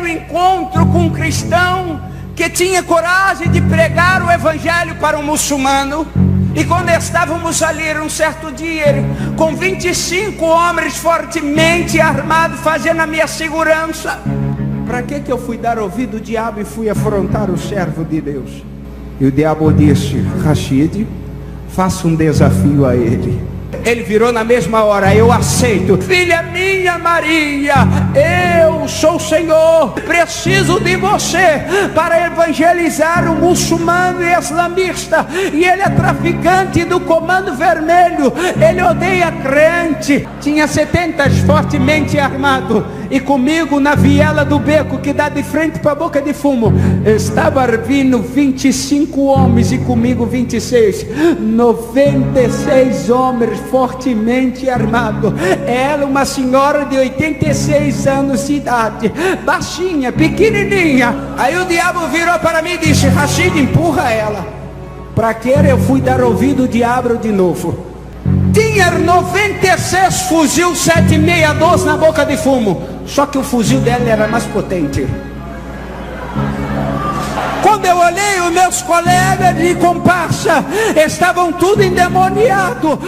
encontro com um cristão que tinha coragem de pregar o evangelho para um muçulmano. E quando estávamos ali, um certo dia, com 25 homens fortemente armados, fazendo a minha segurança, para que eu fui dar ouvido ao diabo e fui afrontar o servo de Deus? E o diabo disse: Rashid, faça um desafio a ele. Ele virou na mesma hora: eu aceito. Filha minha Maria, eu sou o Senhor, preciso de você para evangelizar o muçulmano e islamista. E ele é traficante do Comando Vermelho, ele odeia crente. Tinha 70 fortemente armados. E comigo na viela do beco que dá de frente para a boca de fumo, estava vindo 25 homens e comigo 26. 96 homens fortemente armados. Ela, uma senhora de 86 anos de idade, baixinha, pequenininha. Aí o diabo virou para mim e disse: Rashid, empurra ela. Para que eu fui dar ouvido ao diabo de novo? Tinha 96 fuzil 7,62 na boca de fumo. Só que o fuzil dela era mais potente. Quando eu olhei, os meus colegas de comparsa estavam tudo endemoniados.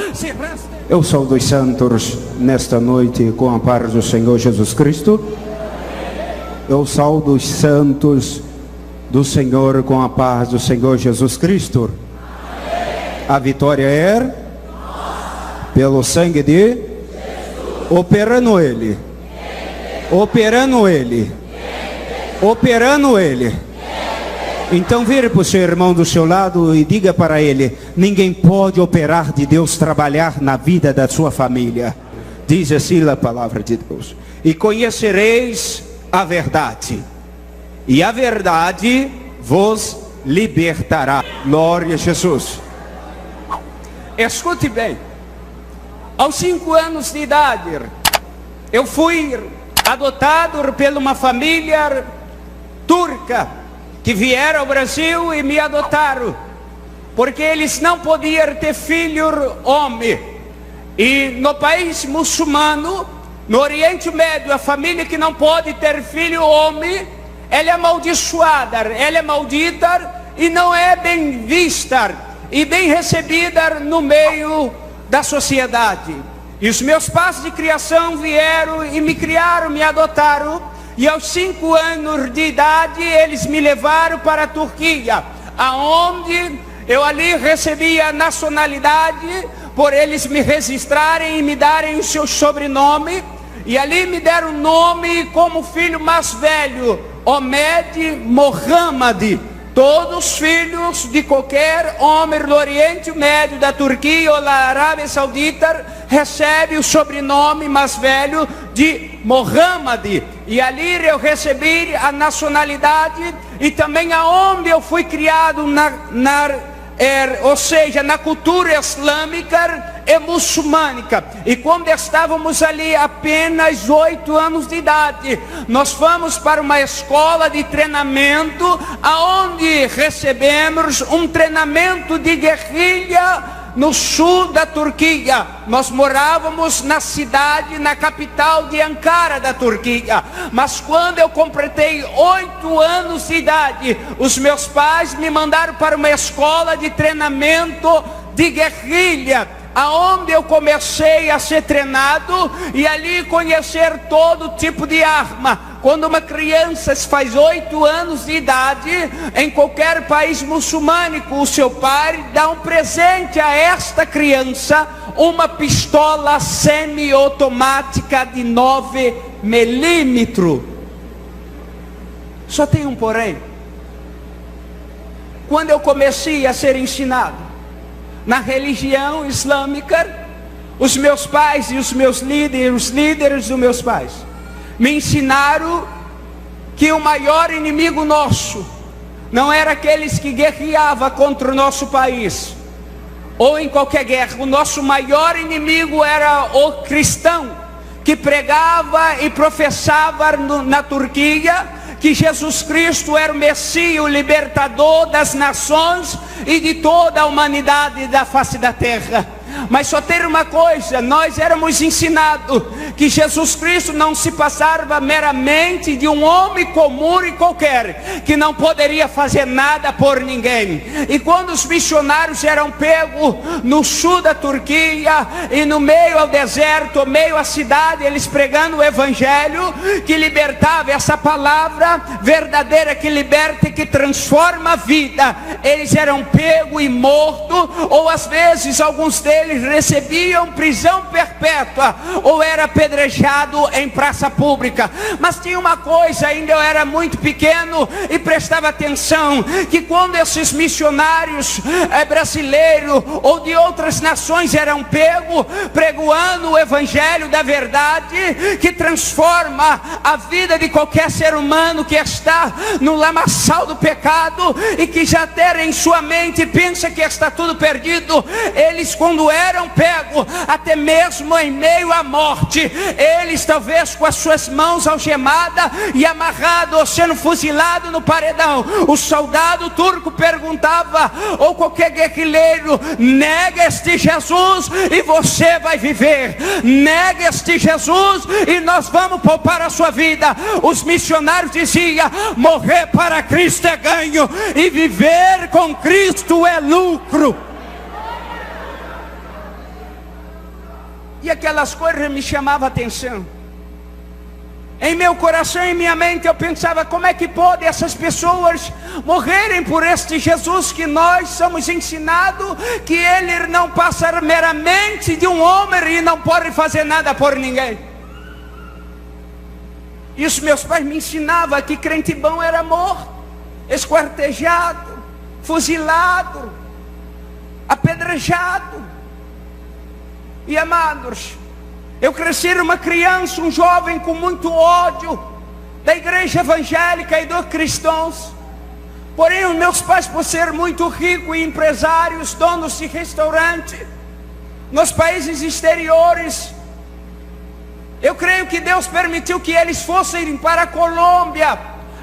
Eu saúdo os santos nesta noite com a paz do Senhor Jesus Cristo. Eu saúdo os santos do Senhor com a paz do Senhor Jesus Cristo. A vitória é pelo sangue de Jesus. Operando ele. Operando ele. Operando ele. Então vire para o seu irmão do seu lado e diga para ele: ninguém pode operar de Deus trabalhar na vida da sua família. Diz assim a palavra de Deus: e conhecereis a verdade, e a verdade vos libertará. Glória a Jesus. Escute bem. Aos 5 anos de idade, eu fui adotado por uma família turca que vieram ao Brasil e me adotaram, porque eles não podiam ter filho homem. E no país muçulmano, no Oriente Médio, a família que não pode ter filho homem, ela é amaldiçoada, ela é maldita e não é bem vista e bem recebida no meio da sociedade. E os meus pais de criação vieram e me criaram, me adotaram. E aos 5 anos de idade eles me levaram para a Turquia, aonde eu ali recebi a nacionalidade, por eles me registrarem e me darem o seu sobrenome. E ali me deram o nome como filho mais velho, Omed Mohammed. Todos os filhos de qualquer homem do Oriente Médio, da Turquia ou da Arábia Saudita, recebem o sobrenome mais velho de Mohammed. E ali eu recebi a nacionalidade e também aonde eu fui criado ou seja, na cultura islâmica e muçulmânica. E quando estávamos ali apenas 8 anos de idade, nós fomos para uma escola de treinamento, aonde recebemos um treinamento de guerrilha no sul da Turquia. Nós morávamos na cidade, na capital de Ankara da Turquia. Mas quando eu completei 8 anos de idade, os meus pais me mandaram para uma escola de treinamento de guerrilha, aonde eu comecei a ser treinado e ali conhecer todo tipo de arma. Quando uma criança faz 8 anos de idade, em qualquer país muçulmânico, o seu pai dá um presente a esta criança, uma pistola semi-automática de 9 milímetros. Só tem um porém. Quando eu comecei a ser ensinado na religião islâmica, os meus pais e os meus líderes, os líderes dos meus pais, me ensinaram que o maior inimigo nosso não era aqueles que guerreavam contra o nosso país ou em qualquer guerra. O nosso maior inimigo era o cristão que pregava e professava na Turquia que Jesus Cristo era o Messias, o libertador das nações e de toda a humanidade da face da terra. Mas só tem uma coisa: nós éramos ensinados que Jesus Cristo não se passava meramente de um homem comum e qualquer, que não poderia fazer nada por ninguém. E quando os missionários eram pegos no sul da Turquia, e no meio ao deserto, meio à cidade, eles pregando o evangelho que libertava, essa palavra verdadeira que liberta e que transforma a vida, eles eram pegos e mortos, ou às vezes alguns deles recebiam prisão perpétua, ou era apedrejado em praça pública. Mas tinha uma coisa, ainda eu era muito pequeno e prestava atenção, que quando esses missionários brasileiros ou de outras nações eram pegos, pregoando o evangelho da verdade, que transforma a vida de qualquer ser humano que está no lamaçal do pecado, e que já até em sua mente pensa que está tudo perdido, eles quando eram pegos, até mesmo em meio à morte, eles talvez com as suas mãos algemadas e amarrados, ou sendo fuzilado no paredão, o soldado turco perguntava, ou qualquer guerrilheiro: nega este Jesus e você vai viver, nega este Jesus e nós vamos poupar a sua vida. Os missionários diziam: morrer para Cristo é ganho e viver com Cristo é lucro. E aquelas coisas me chamavam a atenção. Em meu coração e minha mente eu pensava: como é que pode essas pessoas morrerem por este Jesus que nós somos ensinados que ele não passa meramente de um homem e não pode fazer nada por ninguém? Isso meus pais me ensinavam, que crente bom era morto, esquartejado, fuzilado, apedrejado. E amados, eu cresci uma criança, um jovem com muito ódio da igreja evangélica e dos cristãos. Porém os meus pais, por ser muito ricos e empresários, donos de restaurante nos países exteriores, eu creio que Deus permitiu que eles fossem para a Colômbia,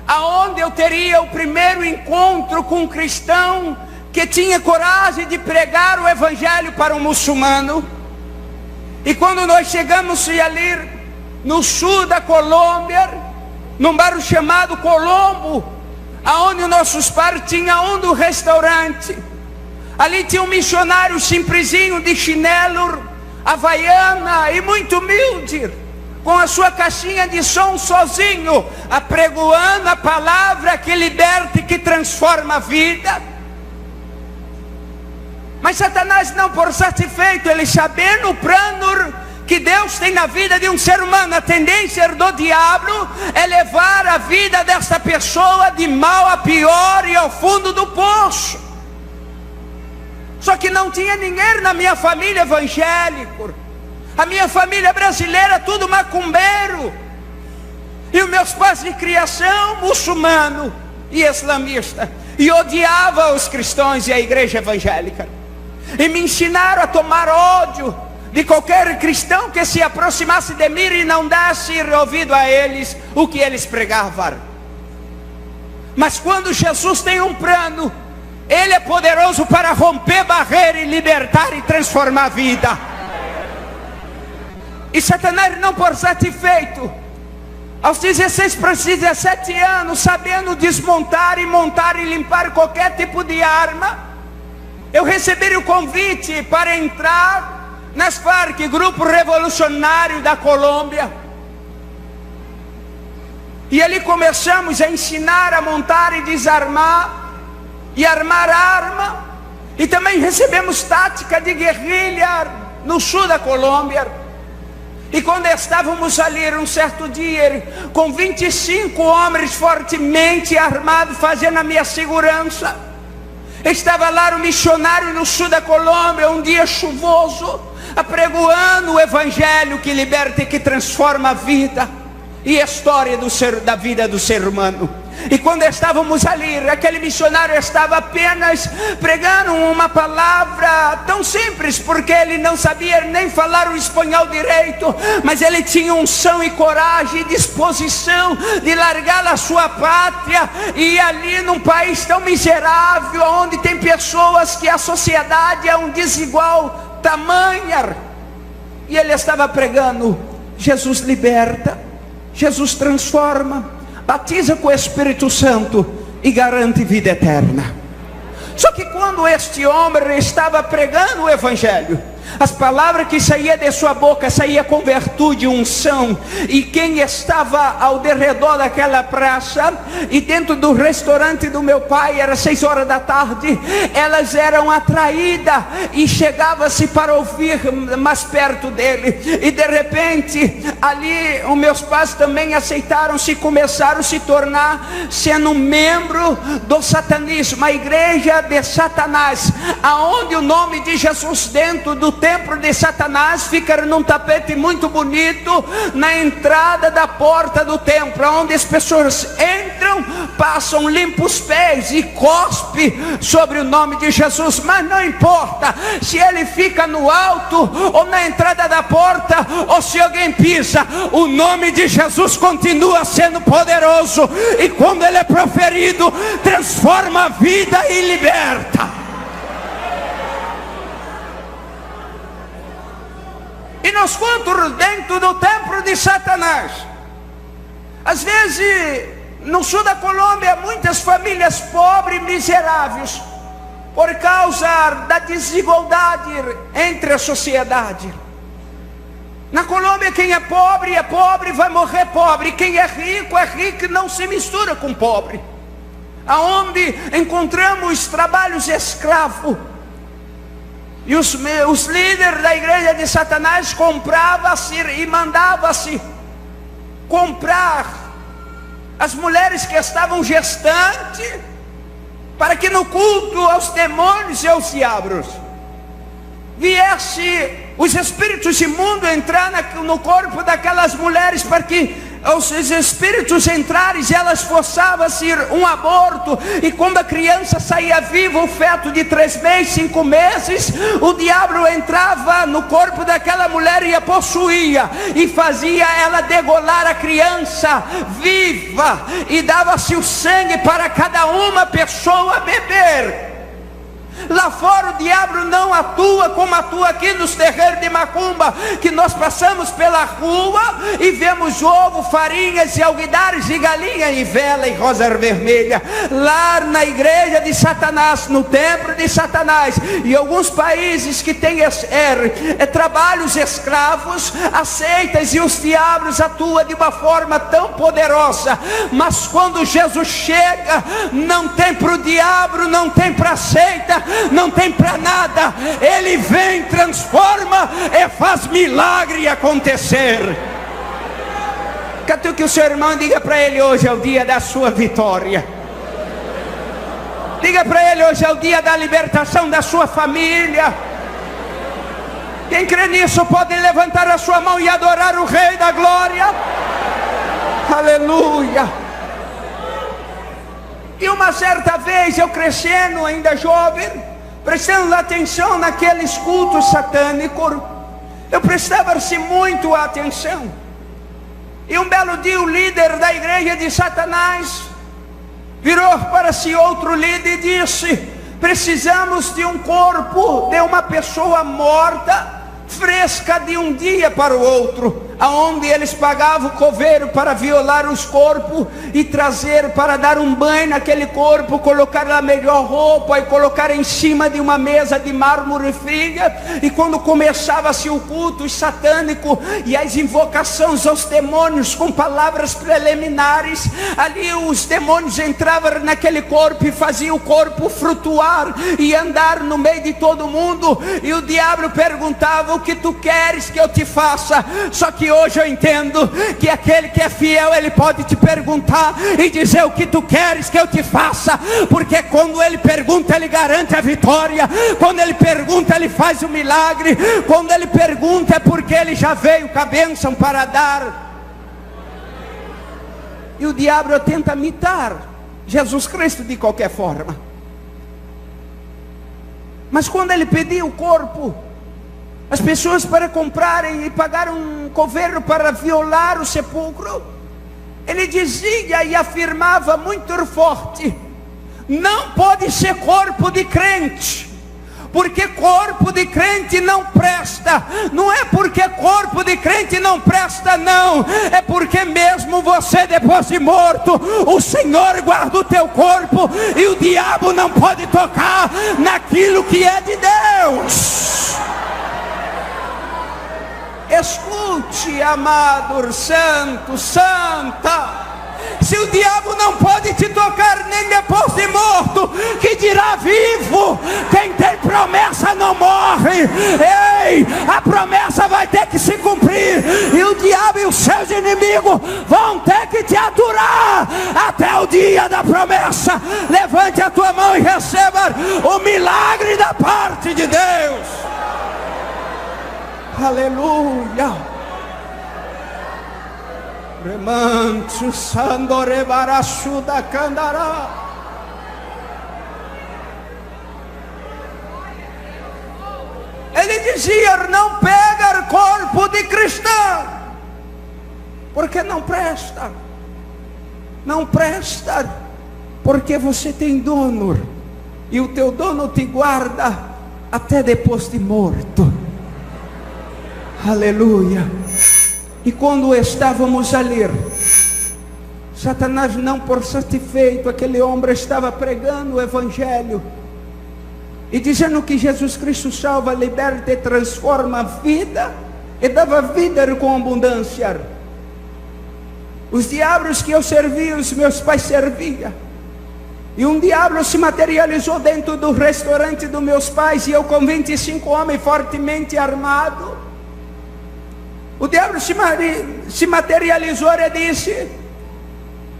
aonde eu teria o primeiro encontro com um cristão que tinha coragem de pregar o evangelho para um muçulmano. E quando nós chegamos ali no sul da Colômbia, num bairro chamado Colombo, aonde nossos pais tinham um restaurante, ali tinha um missionário simplesinho de chinelo, havaiana e muito humilde, com a sua caixinha de som sozinho, apregoando a palavra que liberta e que transforma a vida. Mas Satanás não por satisfeito, ele sabendo o plano que Deus tem na vida de um ser humano, a tendência do diabo é levar a vida dessa pessoa de mal a pior e ao fundo do poço. Só que não tinha ninguém na minha família evangélico. A minha família brasileira tudo macumbeiro, e os meus pais de criação muçulmano e islamista, e odiava os cristãos e a igreja evangélica. E me ensinaram a tomar ódio de qualquer cristão que se aproximasse de mim e não desse ouvido a eles o que eles pregavam. Mas quando Jesus tem um plano, ele é poderoso para romper barreira e libertar e transformar a vida. E Satanás não por satisfeito, aos 16 para 17 anos, sabendo desmontar e montar e limpar qualquer tipo de arma, eu recebi o convite para entrar nas Farc, grupo revolucionário da Colômbia. E ali começamos a ensinar a montar e desarmar e armar arma. E também recebemos tática de guerrilha no sul da Colômbia. E quando estávamos ali um certo dia, com 25 homens fortemente armados, fazendo a minha segurança, estava lá um missionário no sul da Colômbia, um dia chuvoso, apregoando o evangelho que liberta e que transforma a vida e a história da vida do ser humano. E quando estávamos ali, aquele missionário estava apenas pregando uma palavra tão simples, porque ele não sabia nem falar o espanhol direito, mas ele tinha unção e coragem e disposição de largar a sua pátria e ir ali num país tão miserável, onde tem pessoas que a sociedade é um desigual tamanha. E ele estava pregando: Jesus liberta, Jesus transforma, batiza com o Espírito Santo e garante vida eterna. Só que quando este homem estava pregando o Evangelho, as palavras que saíam de sua boca saíam com virtude e unção. E quem estava ao derredor daquela praça e dentro do restaurante do meu pai, era 6 horas da tarde, elas eram atraídas e chegavam-se para ouvir mais perto dele. E de repente, ali os meus pais também aceitaram-se e começaram a se tornar sendo membro do satanismo, a igreja de Satanás, aonde o nome de Jesus dentro do templo de Satanás fica num tapete muito bonito na entrada da porta do templo, onde as pessoas entram, passam, limpam os pés e cospe sobre o nome de Jesus. Mas não importa se ele fica no alto ou na entrada da porta, ou se alguém pisa, o nome de Jesus continua sendo poderoso, e quando ele é proferido, transforma a vida e liberta. E nós quantos dentro do templo de Satanás, às vezes no sul da Colômbia, muitas famílias pobres e miseráveis, por causa da desigualdade entre a sociedade. Na Colômbia, quem é pobre vai morrer pobre, quem é rico e não se mistura com pobre. Aonde encontramos trabalhos escravos. E os líderes da igreja de Satanás compravam-se e mandavam-se comprar as mulheres que estavam gestantes, para que no culto aos demônios e aos diabos viesse os espíritos imundos entrar no corpo daquelas mulheres, para que os espíritos entrarem e elas forçavam-se um aborto. E quando a criança saía viva, o feto de 3 meses, 5 meses, o diabo entrava no corpo daquela mulher e a possuía, e fazia ela degolar a criança viva, e dava-se o sangue para cada uma pessoa beber. Lá fora o diabo não atua como atua aqui nos terreiros de macumba, que nós passamos pela rua e vemos ovo, farinhas e alguidares e galinha e vela e rosa vermelha. Lá na igreja de Satanás, no templo de Satanás, e alguns países que têm trabalhos escravos, aceitas, e os diabos atuam de uma forma tão poderosa. Mas quando Jesus chega, não tem para o diabo, não tem para a seita, não tem para nada. Ele vem, transforma e faz milagre acontecer. Quero que o seu irmão diga para ele: hoje é o dia da sua vitória. Diga para ele: hoje é o dia da libertação da sua família. Quem crê nisso pode levantar a sua mão e adorar o Rei da Glória. Aleluia. E uma certa vez, eu crescendo, ainda jovem, prestando atenção naqueles cultos satânicos, eu prestava-se muito atenção. E um belo dia, o líder da igreja de Satanás virou para si outro líder e disse: precisamos de um corpo de uma pessoa morta, fresca de um dia para o outro, aonde eles pagavam o coveiro para violar os corpos e trazer para dar um banho naquele corpo, colocar a melhor roupa e colocar em cima de uma mesa de mármore fria. E quando começava-se o culto satânico e as invocações aos demônios com palavras preliminares, ali os demônios entravam naquele corpo e faziam o corpo flutuar e andar no meio de todo mundo. E o diabo perguntava: o que tu queres que eu te faça? Só que hoje eu entendo que aquele que é fiel, ele pode te perguntar e dizer: o que tu queres que eu te faça? Porque quando ele pergunta, ele garante a vitória. Quando ele pergunta, ele faz o milagre. Quando ele pergunta, é porque ele já veio com a bênção para dar. E o diabo tenta imitar Jesus Cristo de qualquer forma. Mas quando ele pediu o corpo, as pessoas para comprarem e pagar um coveiro para violar o sepulcro, ele dizia e afirmava muito forte: não pode ser corpo de crente. Porque corpo de crente não presta. Não é porque corpo de crente não presta, não. É porque mesmo você depois de morto, o Senhor guarda o teu corpo. E o diabo não pode tocar naquilo que é de Deus. Escute, amado santo, santa. Se o diabo não pode te tocar nem depois de morto, que dirá vivo? Quem tem promessa não morre. Ei, a promessa vai ter que se cumprir. E o diabo e os seus inimigos vão ter que te aturar até o dia da promessa. Levante a tua mão e receba o milagre da parte de Deus. Aleluia. Remancho sandore barachuda candará. Ele dizia: não pega corpo de cristão, porque não presta. Não presta, porque você tem dono, e o teu dono te guarda até depois de morto. Aleluia. E quando estávamos a ler, Satanás, não por satisfeito, aquele homem estava pregando o Evangelho e dizendo que Jesus Cristo salva, liberta e transforma a vida e dava vida com abundância. Os diabos que eu servia, os meus pais serviam. E um diabo se materializou dentro do restaurante dos meus pais, e eu com 25 homens fortemente armados. O diabo se materializou e disse: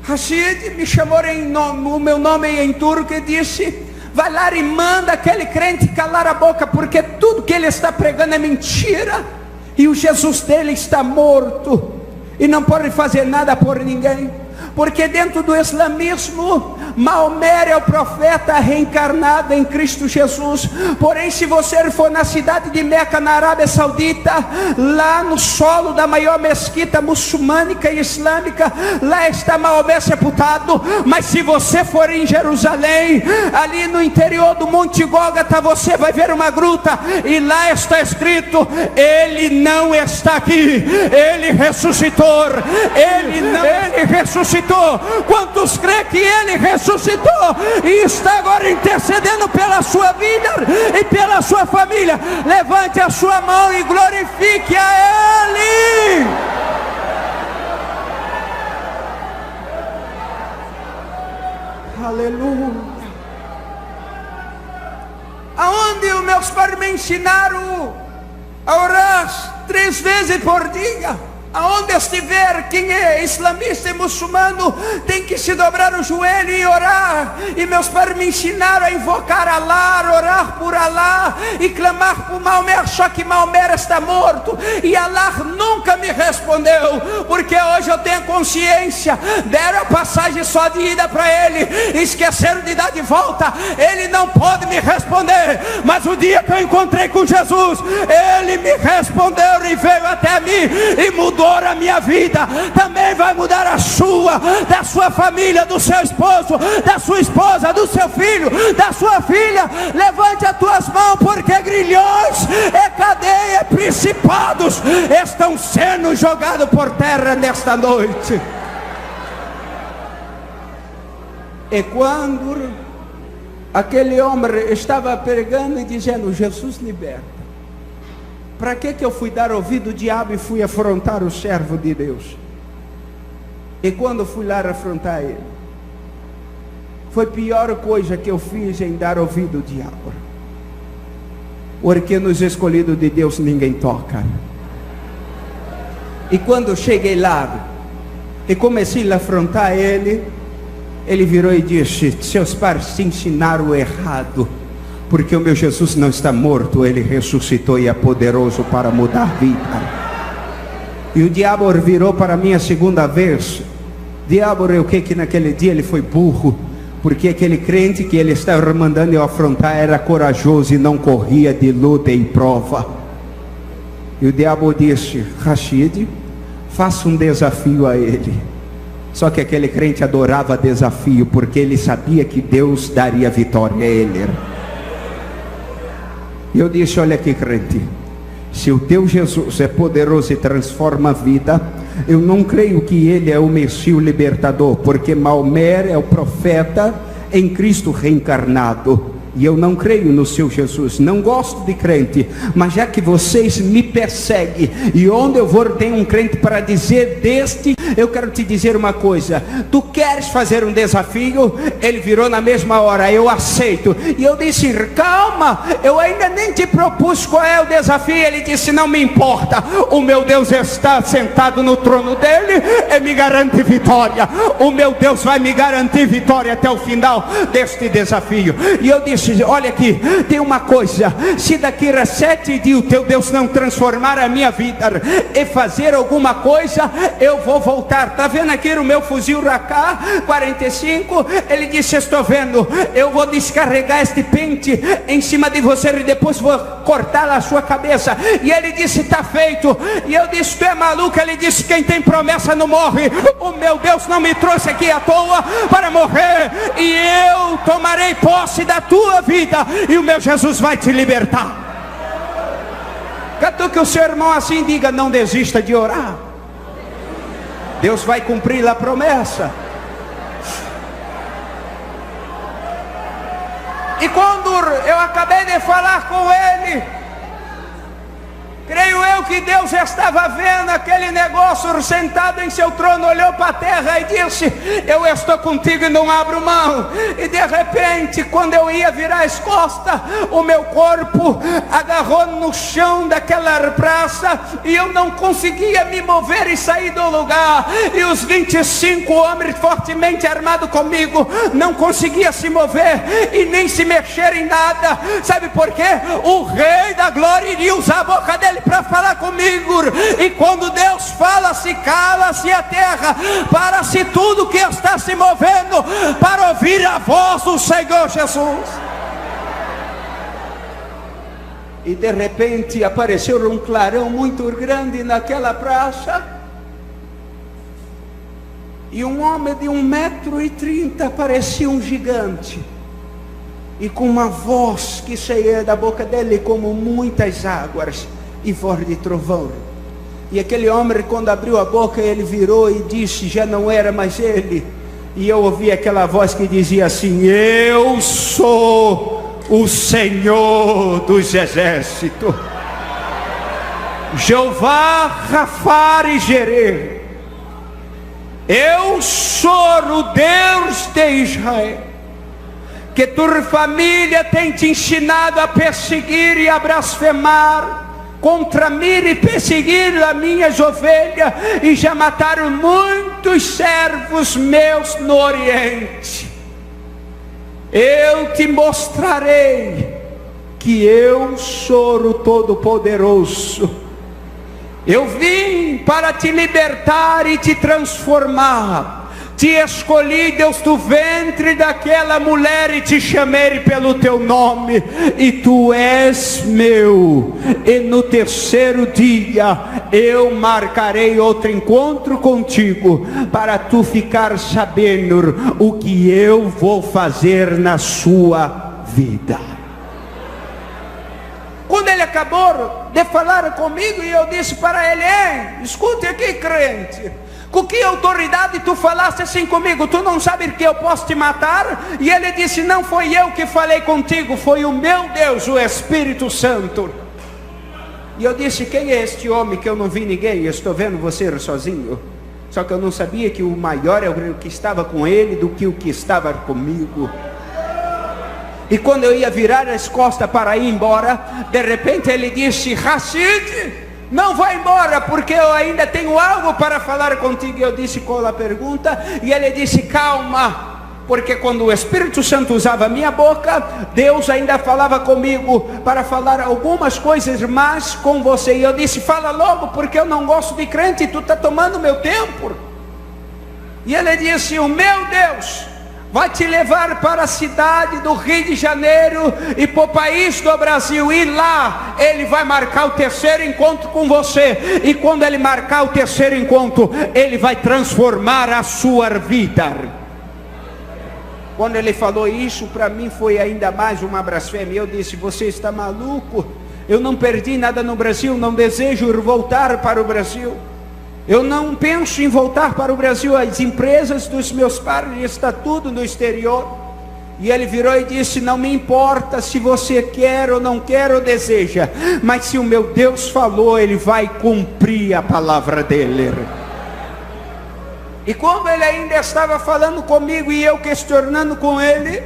Rashid, me chamou o meu nome em turco e disse: vai lá e manda aquele crente calar a boca, porque tudo que ele está pregando é mentira, e o Jesus dele está morto, e não pode fazer nada por ninguém. Porque dentro do islamismo, Maomé é o profeta reencarnado em Cristo Jesus. Porém, se você for na cidade de Meca, na Arábia Saudita, lá no solo da maior mesquita muçulmânica e islâmica, lá está Maomé sepultado. Mas se você for em Jerusalém, ali no interior do Monte Gólgota, você vai ver uma gruta, e lá está escrito: ele não está aqui, ele ressuscitou. Ele ressuscitou. Quantos creem que ele ressuscitou e está agora intercedendo pela sua vida e pela sua família? Levante a sua mão e glorifique a ele. Aleluia. Aonde os meus pais me ensinaram a orar 3 vezes por dia. Aonde estiver, quem é islamista e muçulmano tem que se dobrar o joelho e orar. E meus pais me ensinaram a invocar Allah, orar por Allah e clamar por Maomé. Só que Maomé está morto e Allah nunca me respondeu, porque hoje eu tenho consciência. Deram a passagem só de ida para ele, esqueceram de dar de volta. Ele não pode me responder, mas o dia que eu encontrei com Jesus, ele me respondeu e veio até mim e mudou a minha vida. Também vai mudar a sua, da sua família, do seu esposo, da sua esposa, do seu filho, da sua filha. Levante as tuas mãos, porque grilhões e cadeia, principados estão sendo jogados por terra nesta noite. E quando aquele homem estava pregando e dizendo: Jesus liberta, para que eu fui dar ouvido ao diabo e fui afrontar o servo de Deus? E quando fui lá afrontar ele, foi a pior coisa que eu fiz em dar ouvido ao diabo. Porque nos escolhidos de Deus ninguém toca. E quando eu cheguei lá e comecei a afrontar ele, ele virou e disse: seus pais te ensinaram errado, porque o meu Jesus não está morto, ele ressuscitou e é poderoso para mudar a vida. E o diabo virou para mim a segunda vez. Diabo, eu que naquele dia ele foi burro, porque aquele crente que ele estava mandando eu afrontar era corajoso e não corria de luta e prova. E o diabo disse: Rashid, faça um desafio a ele. Só que aquele crente adorava desafio, porque ele sabia que Deus daria vitória a ele. E eu disse: olha aqui, crente, se o teu Jesus é poderoso e transforma a vida, eu não creio que ele é o Messias libertador, porque Maomé é o profeta em Cristo reencarnado. E eu não creio no seu Jesus, não gosto de crente, mas já que vocês me perseguem, e onde eu vou tem um crente para dizer deste, eu quero te dizer uma coisa: tu queres fazer um desafio? Ele virou na mesma hora: eu aceito. E eu disse: calma, eu ainda nem te propus qual é o desafio. Ele disse: não me importa, o meu Deus está sentado no trono dele e me garante vitória. O meu Deus vai me garantir vitória até o final deste desafio. E eu disse: olha aqui, tem uma coisa, se daqui a 7 dias o teu Deus não transformar a minha vida e fazer alguma coisa, eu vou voltar. Está vendo aqui o meu fuzil AK-45? Ele disse: estou vendo, eu vou descarregar este pente em cima de você e depois vou cortar a sua cabeça. E ele disse: está feito. E eu disse: tu é maluco? Ele disse: quem tem promessa não morre. O meu Deus não me trouxe aqui à toa para morrer, e eu tomarei posse da tua vida, e o meu Jesus vai te libertar. Catuque o seu irmão assim, diga: não desista de orar, Deus vai cumprir a promessa. E quando eu acabei de falar com ele, creio eu que Deus estava vendo aquele negócio sentado em seu trono, olhou para a terra e disse: eu estou contigo e não abro mão. E de repente, quando eu ia virar as costas, o meu corpo agarrou no chão daquela praça e eu não conseguia me mover e sair do lugar. E os 25 homens fortemente armados comigo não conseguiam se mover e nem se mexer em nada. Sabe por quê? O Rei da Glória iria usar a boca dele para falar comigo. E quando Deus fala, se cala-se a terra, para-se tudo que está se movendo para ouvir a voz do Senhor Jesus. E de repente apareceu um clarão muito grande naquela praça, e um homem de 1,30 m, parecia um gigante, e com uma voz que saía da boca dele como muitas águas e voz de trovão. E aquele homem, quando abriu a boca, ele virou e disse, já não era mais ele, e eu ouvi aquela voz que dizia assim: eu sou o Senhor dos exércitos, Jeová Rafá e Jerê, eu sou o Deus de Israel, que tua família tem te ensinado a perseguir e a blasfemar contra mim e perseguir as minhas ovelhas, e já mataram muitos servos meus no Oriente. Eu te mostrarei que eu sou o Todo-Poderoso. Eu vim para te libertar e te transformar. Te escolhi, Deus, do ventre daquela mulher, e te chamei pelo teu nome, e tu és meu. E no terceiro dia eu marcarei outro encontro contigo, para tu ficar sabendo o que eu vou fazer na sua vida. Quando ele acabou de falar comigo, e eu disse para ele: escute aqui, crente, com que autoridade tu falaste assim comigo? Tu não sabes que eu posso te matar? E ele disse: não foi eu que falei contigo, foi o meu Deus, o Espírito Santo. E eu disse: quem é este homem que eu não vi ninguém? Eu estou vendo você sozinho. Só que eu não sabia que o maior é o que estava com ele do que o que estava comigo. E quando eu ia virar as costas para ir embora, de repente ele disse: Racide, não vai embora, porque eu ainda tenho algo para falar contigo. Eu disse: qual a pergunta? E ele disse: calma, porque quando o Espírito Santo usava a minha boca, Deus ainda falava comigo para falar algumas coisas mais com você. E eu disse: fala logo, porque eu não gosto de crente e tu está tomando meu tempo. E ele disse: o meu Deus vai te levar para a cidade do Rio de Janeiro e para o país do Brasil, e lá ele vai marcar o terceiro encontro com você. E quando ele marcar o terceiro encontro, ele vai transformar a sua vida. Quando ele falou isso, para mim foi ainda mais uma blasfêmia. Eu disse: você está maluco? Eu não perdi nada no Brasil, não desejo voltar para o Brasil. Eu não penso em voltar para o Brasil. As empresas dos meus pais estão tudo no exterior. E ele virou e disse: não me importa se você quer ou não quer ou deseja, mas se o meu Deus falou, Ele vai cumprir a palavra dele. E quando ele ainda estava falando comigo e eu questionando com ele,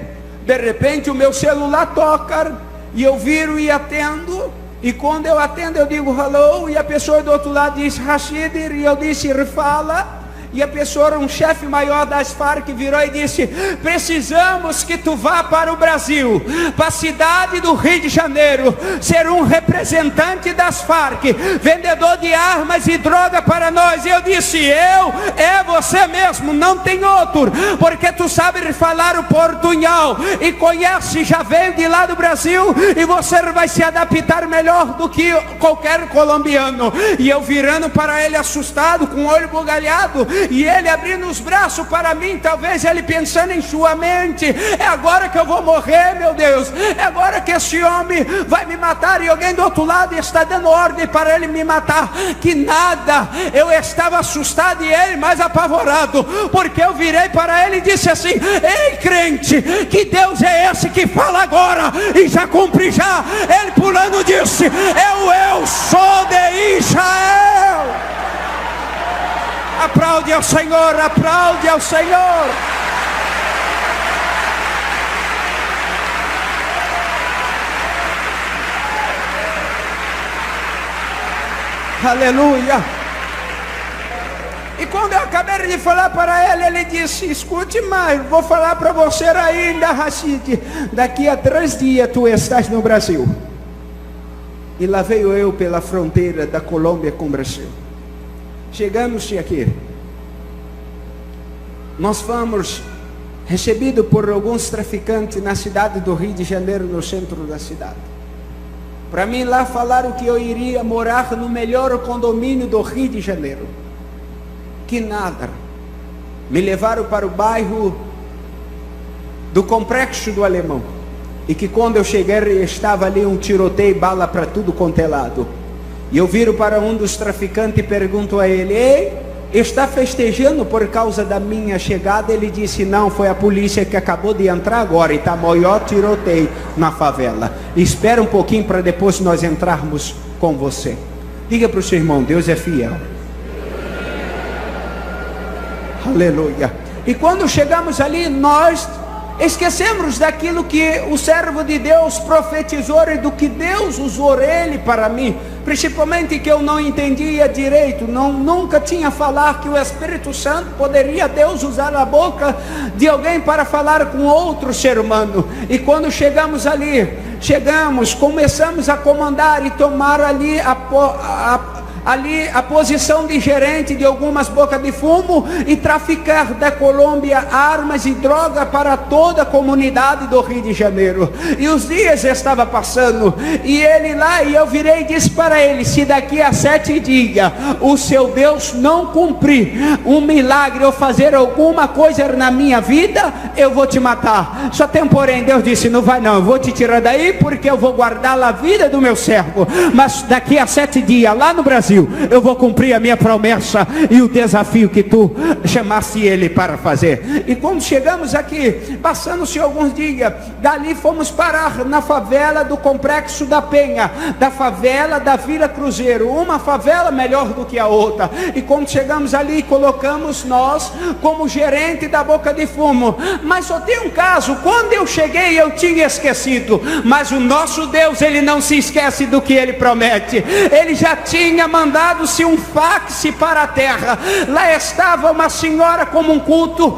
de repente o meu celular toca e eu viro e atendo. E quando eu atendo, eu digo hello, e a pessoa do outro lado diz Rashid, e eu disse fala. E a pessoa, um chefe maior das Farc, virou e disse: precisamos que tu vá para o Brasil, para a cidade do Rio de Janeiro, ser um representante das Farc, vendedor de armas e droga para nós. E eu disse: é você mesmo, não tem outro, porque tu sabe falar o portunhol e conhece, já veio de lá do Brasil, e você vai se adaptar melhor do que qualquer colombiano. E eu virando para ele assustado, com o olho bugalhado, e ele abrindo os braços para mim, talvez ele pensando em sua mente: é agora que eu vou morrer, meu Deus, é agora que esse homem vai me matar, e alguém do outro lado está dando ordem para ele me matar. Que nada, eu estava assustado e ele mais apavorado, porque eu virei para ele e disse assim: ei crente, que Deus é esse que fala agora e já cumpre já? Ele pulando disse: eu sou de Israel. Aplaude ao Senhor, aplaude ao Senhor. Aleluia. E quando eu acabei de falar para ele, ele disse: escute mais, vou falar para você ainda, Rashid, daqui a 3 dias tu estás no Brasil. E lá veio eu pela fronteira da Colômbia com o Brasil. Chegamos aqui, nós fomos recebidos por alguns traficantes na cidade do Rio de Janeiro, no centro da cidade. Para mim lá falaram que eu iria morar no melhor condomínio do Rio de Janeiro. Que nada, me levaram para o bairro do Complexo do Alemão, e que quando eu cheguei estava ali um tiroteio, bala para tudo quanto é lado. E eu viro para um dos traficantes e pergunto a ele: ei, está festejando por causa da minha chegada? Ele disse: não, foi a polícia que acabou de entrar agora e está maior tiroteio na favela. Espera um pouquinho para depois nós entrarmos com você. Diga para o seu irmão: Deus é fiel. Aleluia. E quando chegamos ali, nós esquecemos daquilo que o servo de Deus profetizou e do que Deus usou ele para mim, principalmente que eu não entendia direito, nunca tinha falado que o Espírito Santo poderia Deus usar a boca de alguém para falar com outro ser humano. E quando chegamos ali, começamos a comandar e tomar ali a posição de gerente de algumas bocas de fumo e traficar da Colômbia armas e droga para toda a comunidade do Rio de Janeiro. E os dias estavam passando, e ele lá, e eu virei e disse para ele: se daqui a 7 dias o seu Deus não cumprir um milagre ou fazer alguma coisa na minha vida, eu vou te matar. Só tem porém, Deus disse: não vai não, eu vou te tirar daí, porque eu vou guardar a vida do meu servo, mas daqui a 7 dias lá no Brasil eu vou cumprir a minha promessa e o desafio que tu chamaste ele para fazer. E quando chegamos aqui, passando-se alguns dias, dali fomos parar na favela do Complexo da Penha, da favela da Vila Cruzeiro, uma favela melhor do que a outra. E quando chegamos ali, colocamos nós como gerente da boca de fumo. Mas só tem um caso: quando eu cheguei eu tinha esquecido, mas o nosso Deus, ele não se esquece do que ele promete. Ele já tinha mandado-se um fax para a terra. Lá estava uma senhora como um culto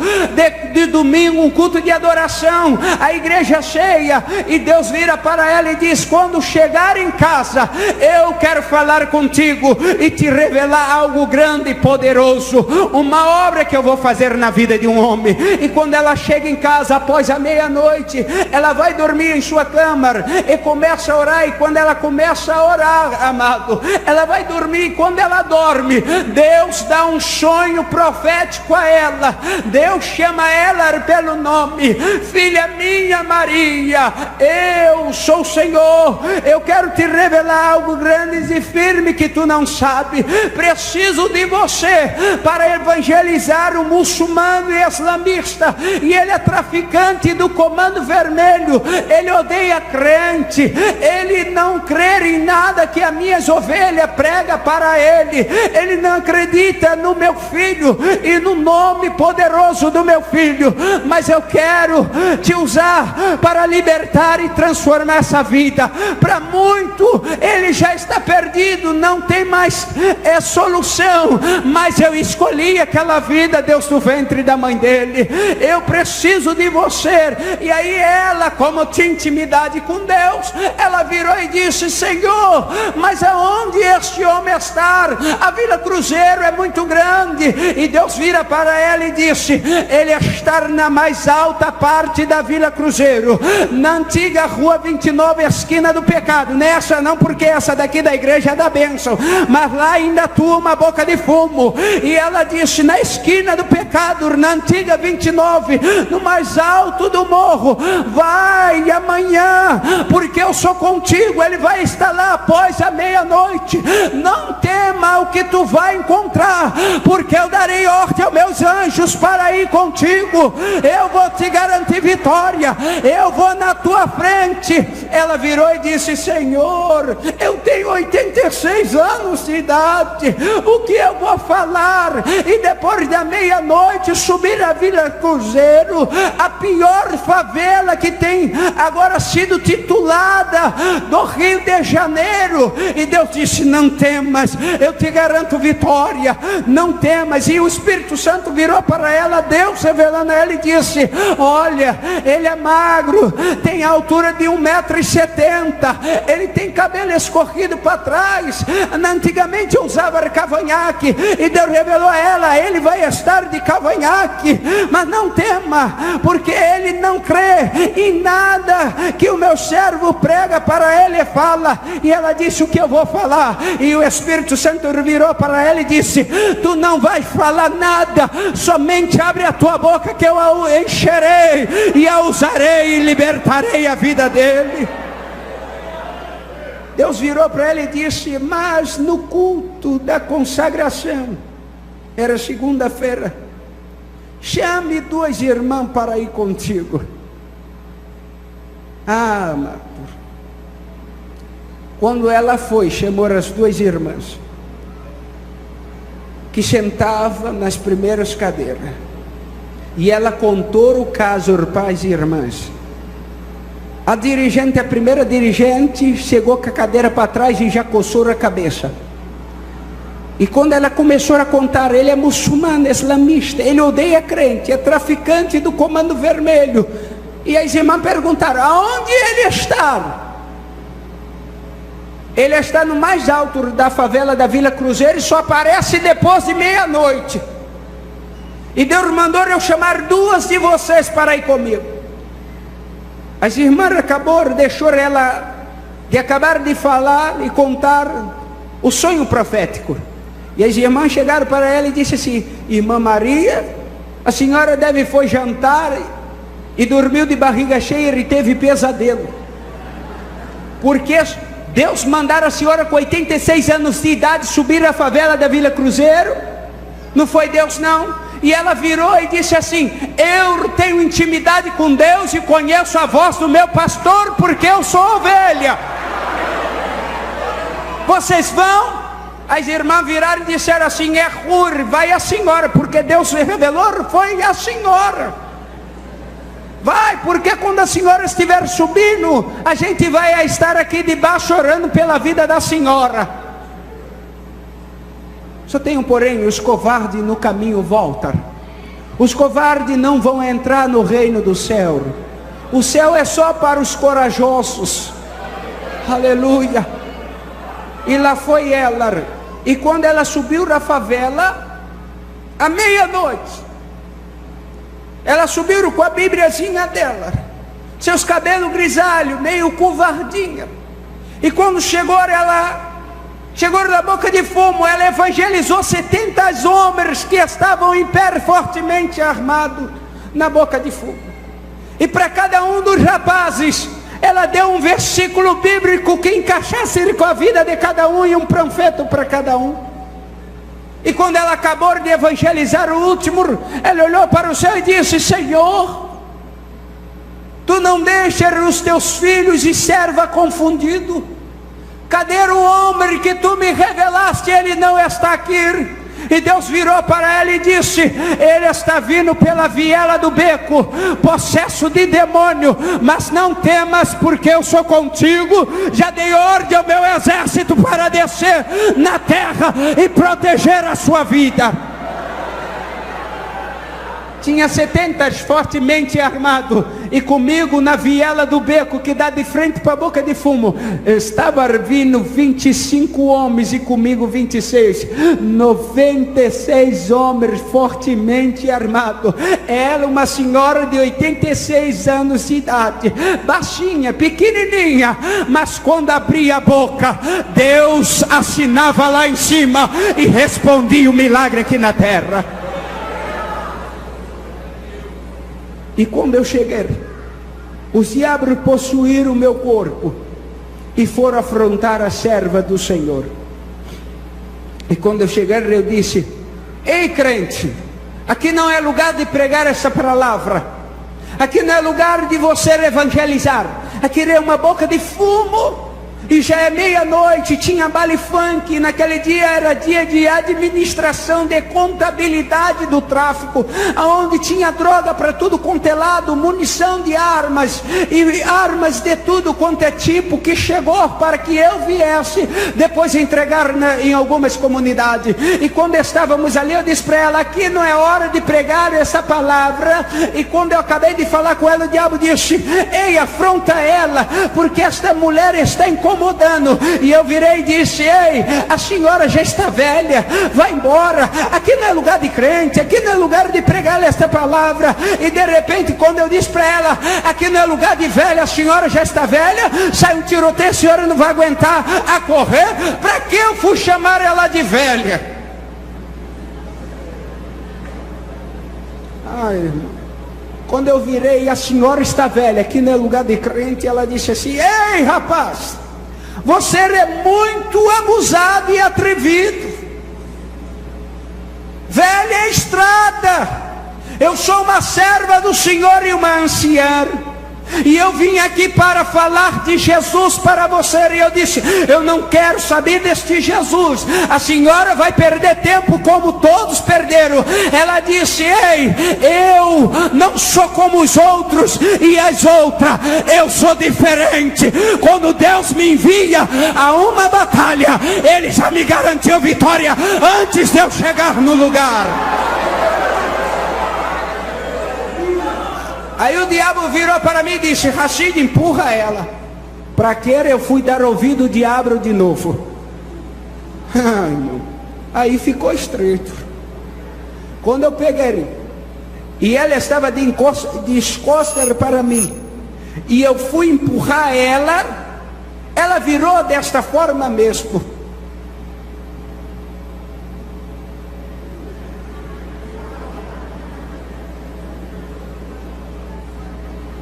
de domingo, um culto de adoração, a igreja cheia, e Deus vira para ela e diz: quando chegar em casa, eu quero falar contigo e te revelar algo grande e poderoso, uma obra que eu vou fazer na vida de um homem. E quando ela chega em casa após a meia-noite, ela vai dormir em sua cama e começa a orar. E quando ela começa a orar, amado, ela vai dormir dormir. Quando ela dorme, Deus dá um sonho profético a ela. Deus chama ela pelo nome: filha minha Maria, eu sou o Senhor, eu quero te revelar algo grande e firme que tu não sabe. Preciso de você para evangelizar o muçulmano e islamista, e ele é traficante do Comando Vermelho, ele odeia crente, ele não crê em nada que as minhas ovelhas prega para ele não acredita no meu filho e no nome poderoso do meu filho, mas eu quero te usar para libertar e transformar essa vida. Para muito, ele já está perdido, não tem mais solução, mas eu escolhi aquela vida, Deus, do ventre da mãe dele. Eu preciso de você. E aí ela, como tinha intimidade com Deus, ela virou e disse: Senhor, mas aonde este homem está? A Vila Cruzeiro é muito grande. E Deus vira para ela e disse: ele está na mais alta parte da Vila Cruzeiro, na antiga rua 29, esquina do pecado. Nessa não, porque essa daqui da igreja é da bênção, mas lá ainda atua uma boca de fumo. E ela disse: na esquina do pecado, na antiga 29, no mais alto do morro, vai amanhã, porque eu sou contigo. Ele vai estar lá após a meia-noite. Não tema o que tu vai encontrar, porque eu darei ordem aos meus anjos para ir contigo. Eu vou te garantir vitória, eu vou na tua frente. Ela virou e disse: Senhor, eu tenho 86 anos de idade, o que eu vou falar? E depois da meia-noite subir a Vila Cruzeiro, a pior favela que tem agora sido titulada do Rio de Janeiro. E Deus disse: não temas, eu te garanto vitória, não temas. E o Espírito Santo virou para ela, Deus revelando a ela, e disse: olha, ele é magro, tem a altura de 1,70 m, ele tem cabelo escorrido para trás. Antigamente eu usava cavanhaque, e Deus revelou a ela: ele vai estar de cavanhaque, mas não tema, porque ele não crê em nada que o meu servo prega para ele e fala. E ela disse: o que eu vou falar? E o Espírito Santo virou para ela e disse: tu não vais falar nada, somente abre a tua boca que eu a encherei e a usarei e libertarei a vida dele. Deus virou para ela e disse: mas no culto da consagração, era segunda-feira, chame 2 irmãs para ir contigo. Ah, amado, quando ela foi, chamou as 2 irmãs que sentavam nas primeiras cadeiras, e ela contou o caso para as irmãs. A dirigente, a primeira dirigente, chegou com a cadeira para trás e já coçou a cabeça. E quando ela começou a contar: ele é muçulmano, é islamista, ele odeia crente, é traficante do Comando Vermelho. E as irmãs perguntaram: aonde ele está? Ele está no mais alto da favela da Vila Cruzeiro e só aparece depois de meia-noite. E Deus mandou eu chamar 2 de vocês para ir comigo. As irmãs deixou ela de acabar de falar e contar o sonho profético. E as irmãs chegaram para ela e disseram assim: irmã Maria, a senhora deve foi jantar e dormiu de barriga cheia e teve pesadelo, porque Deus mandara a senhora com 86 anos de idade subir a favela da Vila Cruzeiro. Não foi Deus não. E ela virou e disse assim: eu tenho intimidade com Deus e conheço a voz do meu pastor, porque eu sou ovelha. Vocês vão? As irmãs viraram e disseram assim: é Hur, vai a senhora, porque Deus revelou, foi a senhora. Vai, porque quando a senhora estiver subindo, a gente vai estar aqui debaixo orando pela vida da senhora. Só tem um porém: os covardes no caminho voltam. Os covardes não vão entrar no reino do céu. O céu é só para os corajosos. Aleluia. E lá foi ela. E quando ela subiu na favela, à meia-noite, ela subiu com a Bíbliazinha dela, seus cabelos grisalhos, meio covardinha. E quando chegou ela, Chegou na boca de fumo, ela evangelizou 70 homens que estavam em pé fortemente armados na boca de fumo. E para cada um dos rapazes, ela deu um versículo bíblico que encaixasse com a vida de cada um e um panfleto para cada um. E quando ela acabou de evangelizar o último, ela olhou para o céu e disse: Senhor, Tu não deixas os Teus filhos e serva confundido. Cadê o homem que Tu me revelaste? Ele não está aqui. E Deus virou para ela e disse: ele está vindo pela viela do beco, possesso de demônio, mas não temas, porque eu sou contigo. Já dei ordem ao meu exército para descer na terra e proteger a sua vida. Tinha 70 fortemente armados, e comigo na viela do beco que dá de frente para a boca de fumo, estava vindo 25 homens, e comigo 26, 96 homens fortemente armados. Ela, uma senhora de 86 anos de idade, baixinha, pequenininha, mas quando abria a boca, Deus assinava lá em cima e respondia o milagre aqui na terra. E quando eu cheguei, os diabos possuíram o meu corpo e foram afrontar a serva do Senhor. E quando eu cheguei, eu disse: ei, crente, aqui não é lugar de pregar essa palavra, aqui não é lugar de você evangelizar, aqui é uma boca de fumo. E já é meia-noite, tinha baile funk. Naquele dia era dia de administração, de contabilidade do tráfico, onde tinha droga para tudo quanto é lado, munição de armas, e armas de tudo quanto é tipo, que chegou para que eu viesse depois entregar em algumas comunidades. E quando estávamos ali, eu disse para ela: aqui não é hora de pregar essa palavra. E quando eu acabei de falar com ela, o diabo disse: ei, afronta ela, porque esta mulher está incomodando. E eu virei e disse: ei, a senhora já está velha, vai embora, aqui não é lugar de crente, aqui não é lugar de pregar esta palavra. E de repente, quando eu disse para ela: aqui não é lugar de velha, a senhora já está velha, sai um tiroteio, a senhora não vai aguentar a correr. Para que eu fui chamar ela de velha? Ai, irmão, quando eu virei: a senhora está velha, aqui não é lugar de crente, ela disse assim: ei, rapaz, você é muito abusado e atrevido. Velha estrada, eu sou uma serva do Senhor e uma anciã, e eu vim aqui para falar de Jesus para você. E eu disse: eu não quero saber deste Jesus, a senhora vai perder tempo como todos perderam. Ela disse: ei, eu não sou como os outros e as outras, eu sou diferente. Quando Deus me envia a uma batalha, Ele já me garantiu vitória antes de eu chegar no lugar. Aí o diabo virou para mim e disse: Rashid, empurra ela. Para que eu fui dar ouvido ao diabo de novo? Ai, irmão, aí ficou estreito. Quando eu peguei, e ela estava de costas para mim, e eu fui empurrar ela, ela virou desta forma mesmo.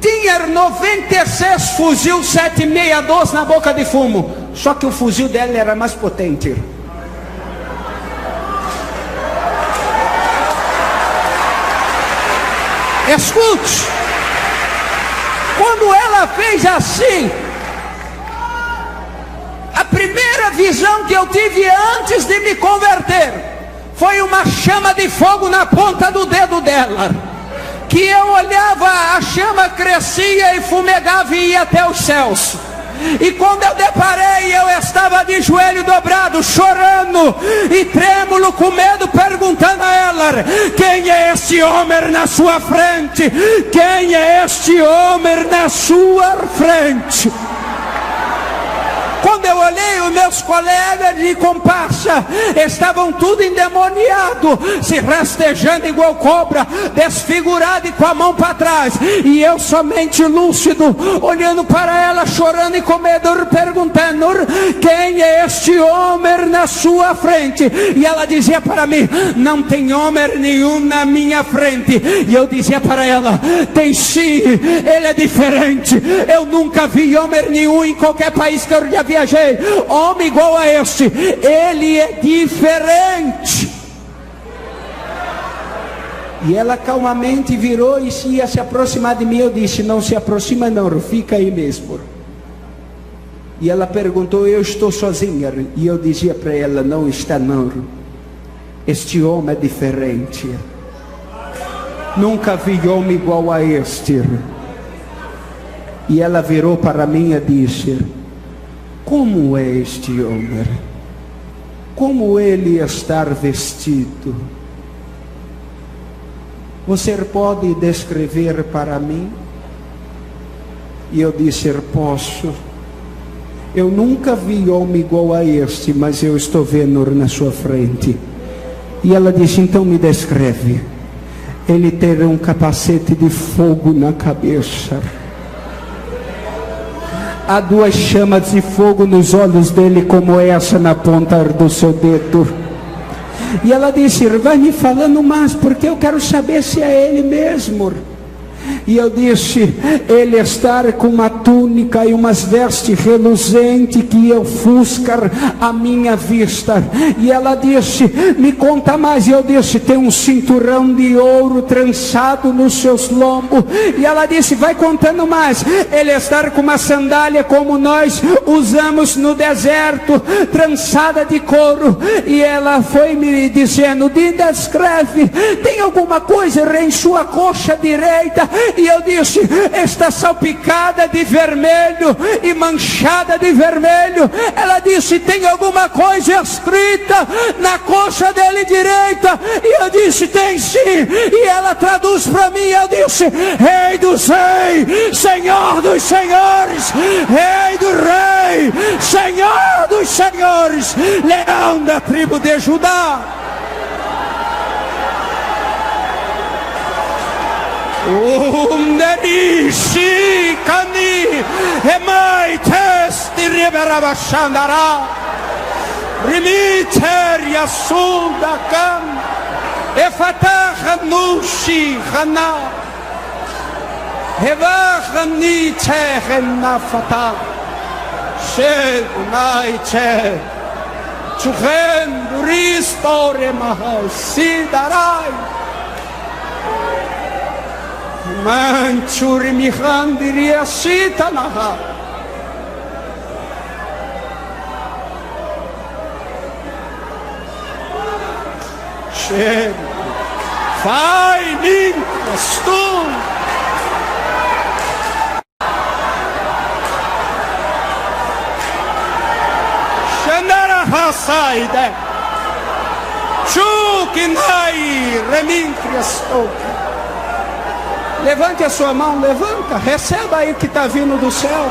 Tinha 96 fuzil 762 na boca de fumo, só que o fuzil dela era mais potente. Escute, quando ela fez assim, a primeira visão que eu tive antes de me converter foi uma chama de fogo na ponta do dedo dela, que eu olhava, a chama crescia e fumegava e ia até os céus. E quando eu deparei, eu estava de joelho dobrado, chorando e trêmulo, com medo, perguntando a ela: quem é este homem na sua frente? Quem é este homem na sua frente? Quando eu olhei, os meus colegas de comparsa estavam tudo endemoniados, se rastejando igual cobra, desfigurado e com a mão para trás. E eu somente lúcido, olhando para ela, chorando e com medo, perguntando: quem é este homem na sua frente? E ela dizia para mim: não tem homem nenhum na minha frente. E eu dizia para ela: tem sim, ele é diferente. Eu nunca vi homem nenhum em qualquer país que eu já viajei, homem igual a este. Ele é diferente. E ela calmamente virou e ia se aproximar de mim. Eu disse: não se aproxima não, fica aí mesmo. E ela perguntou: eu estou sozinha? E eu dizia para ela: não está não, este homem é diferente. Nunca vi homem igual a este. E ela virou para mim e disse: como é este homem? Como ele está vestido? Você pode descrever para mim? E eu disse: posso. Eu nunca vi homem igual a este, mas eu estou vendo na sua frente. E ela disse: então me descreve. Ele tem um capacete de fogo na cabeça. Há duas chamas de fogo nos olhos dele, como essa na ponta do seu dedo. E ela disse: vai me falando mais, porque eu quero saber se é ele mesmo. E eu disse: ele está com uma túnica e umas vestes reluzentes que ofuscam a minha vista. E ela disse: me conta mais. E eu disse: tem um cinturão de ouro trançado nos seus lombos. E ela disse: vai contando mais. Ele está com uma sandália como nós usamos no deserto, trançada de couro. E ela foi me dizendo: descreve, tem alguma coisa em sua coxa direita? E eu disse: está salpicada de vermelho e manchada de vermelho. Ela disse: tem alguma coisa escrita na coxa dele direita? E eu disse: tem sim. E ela traduz para mim. Eu disse: Rei dos reis, Senhor dos senhores, Rei do rei, Senhor dos senhores, Leão da tribo de Judá. Umderishi kani hemai testi riberabashandara rimiter yasuda kan efatah nushi khana hevachni chehna fata shed nai che chuchen ristore mahasidarai Manchuri mihandiria sitanaha. Shem Fai min Astum Shandara Hasaide Chukinai Remin Criastou. Levante a sua mão, levanta, receba aí o que está vindo do céu.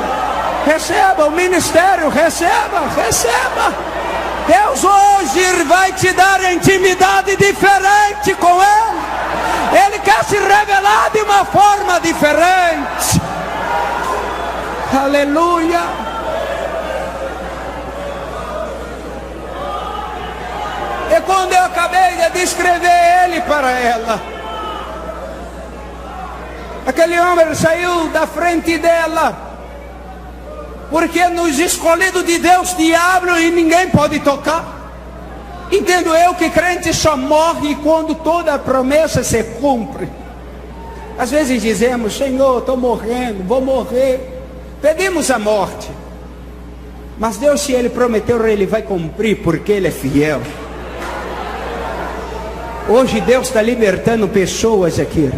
Receba o ministério, receba, receba. Deus hoje vai te dar intimidade diferente com Ele. Ele quer se revelar de uma forma diferente. Aleluia. E quando eu acabei de descrever Ele para ela, aquele homem saiu da frente dela, porque nos escolhidos de Deus, diabo e ninguém pode tocar. Entendo eu que crente só morre quando toda a promessa se cumpre. Às vezes dizemos: Senhor, estou morrendo, vou morrer. Pedimos a morte. Mas Deus, se Ele prometeu, Ele vai cumprir, porque Ele é fiel. Hoje Deus está libertando pessoas aqui.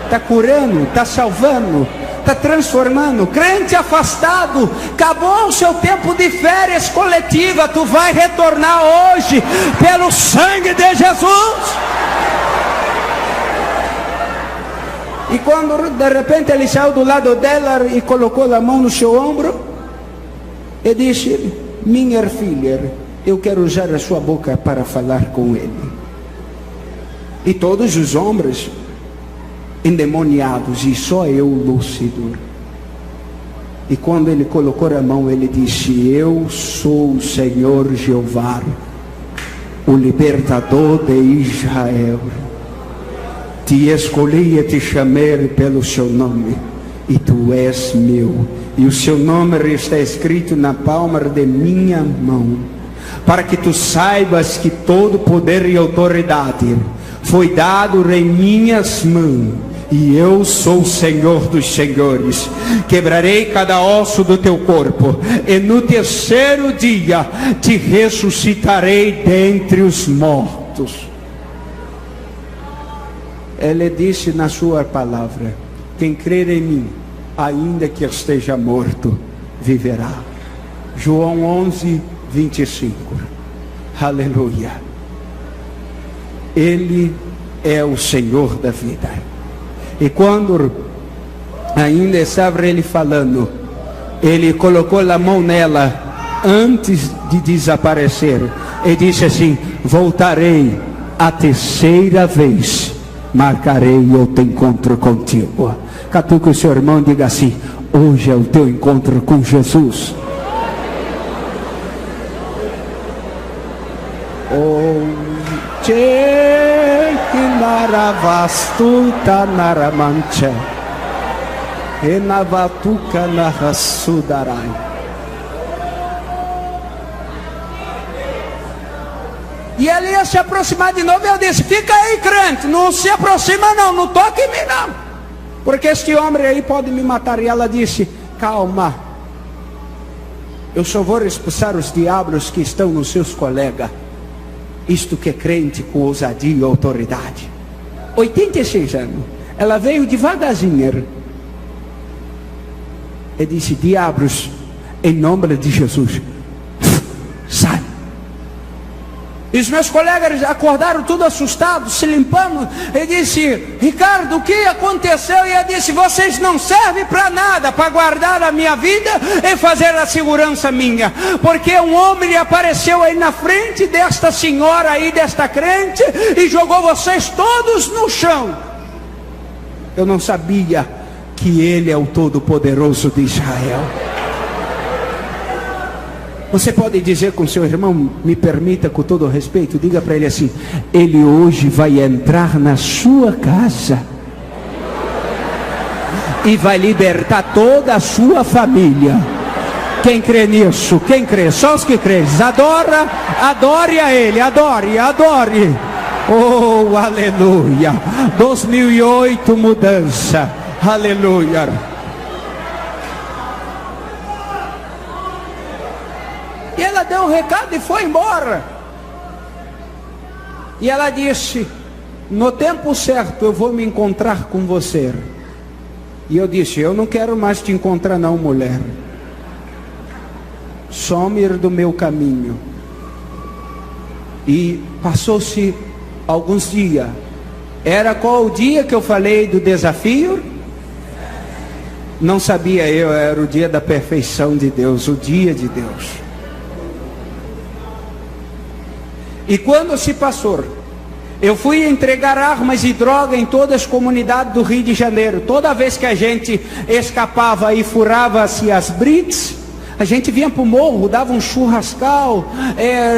Está curando, está salvando, está transformando. Crente afastado, acabou o seu tempo de férias coletiva. Tu vai retornar hoje, pelo sangue de Jesus. E quando de repente ele saiu do lado dela e colocou a mão no seu ombro, E disse: minha filha, eu quero usar a sua boca para falar com ele. E todos os homens endemoniados, e só eu lúcido. E quando ele colocou a mão, ele disse: eu sou o Senhor Jeová, o libertador de Israel. Te escolhi e te chamei pelo seu nome, e tu és meu, e o seu nome está escrito na palma de minha mão, para que tu saibas que todo poder e autoridade foi dado em minhas mãos, e eu sou o Senhor dos senhores. Quebrarei cada osso do teu corpo, e no terceiro dia te ressuscitarei dentre os mortos. Ele disse na sua palavra: quem crer em mim, ainda que esteja morto, viverá. João 11, 25. Aleluia. Ele é o Senhor da vida. E quando ainda estava ele falando, ele colocou a mão nela antes de desaparecer e disse assim: voltarei a terceira vez, marcarei outro encontro contigo. Catuque o seu irmão e diga assim: hoje é o teu encontro com Jesus. Naravastuta naramancha, enavatuka narasudarai. E ele ia se aproximar de novo, e eu disse: fica aí, crente, não se aproxima não, não toque em mim não, porque este homem aí pode me matar. E ela disse: calma, eu só vou expulsar os diabos que estão nos seus colegas. Isto que é crente com ousadia e autoridade. 86 anos. Ela veio devagarzinho e disse: diabos, em nome de Jesus, sai. E os meus colegas acordaram tudo assustados, se limpando. E disse: Ricardo, o que aconteceu? E eu disse: vocês não servem para nada, para guardar a minha vida e fazer a segurança minha. Porque um homem apareceu aí na frente desta senhora aí, desta crente, e jogou vocês todos no chão. Eu não sabia que ele é o Todo-Poderoso de Israel. Você pode dizer com seu irmão, me permita com todo respeito, diga para ele assim: ele hoje vai entrar na sua casa e vai libertar toda a sua família. Quem crê nisso? Quem crê? Só os que creem. Adore a ele, adore. Oh, aleluia. 2008 mudança. Aleluia. E ela deu um recado e foi embora. E ela disse: no tempo certo eu vou me encontrar com você. E eu disse: eu não quero mais te encontrar não, mulher. Some do meu caminho. E passou-se alguns dias. Era qual o dia que eu falei do desafio? Não sabia eu, era o dia da perfeição de Deus, o dia de Deus. E quando se passou, eu fui entregar armas e droga em todas as comunidades do Rio de Janeiro. Toda vez que a gente escapava e furava-se as brits, a gente vinha para o morro, dava um churrascal,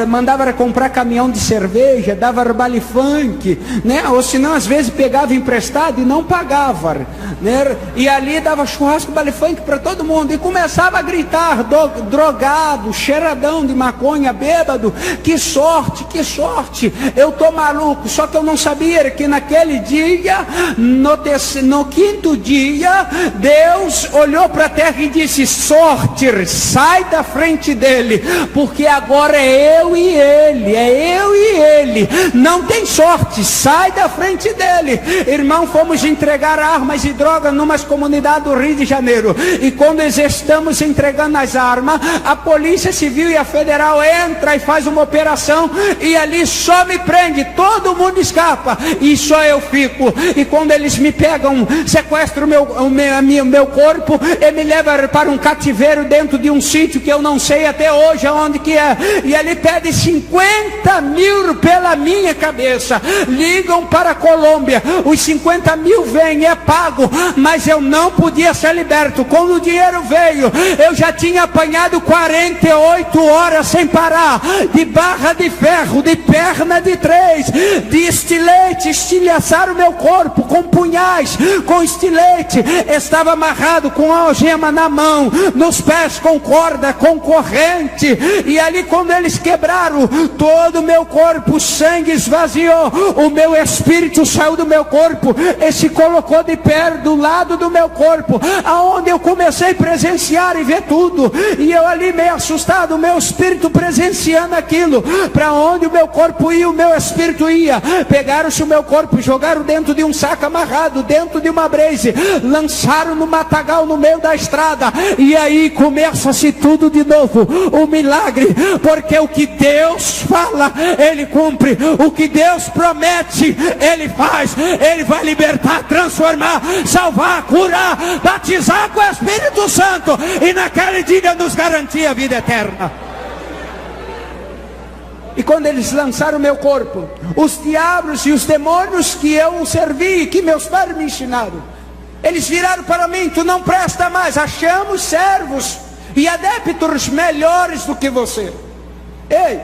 mandava comprar caminhão de cerveja, dava baile funk, né? Ou senão às vezes pegava emprestado e não pagava, né? E ali dava churrasco, baile funk para todo mundo. E começava a gritar, drogado, cheiradão de maconha, bêbado: que sorte, eu tô maluco. Só que eu não sabia que naquele dia, no quinto dia, Deus olhou para a terra e disse: sorte, sai da frente dele, porque agora é eu e ele, não tem sorte, sai da frente dele. Irmão, fomos entregar armas e drogas numas comunidades do Rio de Janeiro, e quando estamos entregando as armas, a polícia civil e a federal entra e faz uma operação, e ali só me prende, todo mundo escapa, e só eu fico. E quando eles me pegam, sequestram o meu corpo e me levam para um cativeiro dentro de um sítio que eu não sei até hoje aonde que é, e ele pede 50 mil pela minha cabeça. Ligam para a Colômbia, os 50 mil vêm, é pago, mas eu não podia ser liberto. Quando o dinheiro veio, eu já tinha apanhado 48 horas sem parar, de barra de ferro, de perna de 3, de estilete, estilhaçaram o meu corpo com punhais, com estilete, estava amarrado com a algema na mão, nos pés com corda, com corrente, e ali quando eles quebraram todo o meu corpo, o sangue esvaziou, o meu espírito saiu do meu corpo e se colocou de pé do lado do meu corpo, aonde eu comecei a presenciar e ver tudo, e eu ali meio assustado, o meu espírito presenciando aquilo, para onde o meu corpo ia, o meu espírito ia. Pegaram-se o meu corpo, jogaram dentro de um saco amarrado, dentro de uma brace, lançaram no matagal no meio da estrada, e aí começa-se tudo de novo, o milagre, porque o que Deus fala, Ele cumpre, o que Deus promete, Ele faz. Ele vai libertar, transformar, salvar, curar, batizar com o Espírito Santo, e naquele dia nos garantir a vida eterna. E quando eles lançaram o meu corpo, os diabos e os demônios que eu servi, que meus pais me ensinaram, eles viraram para mim: tu não presta mais, achamos servos e adeptos melhores do que você. Ei,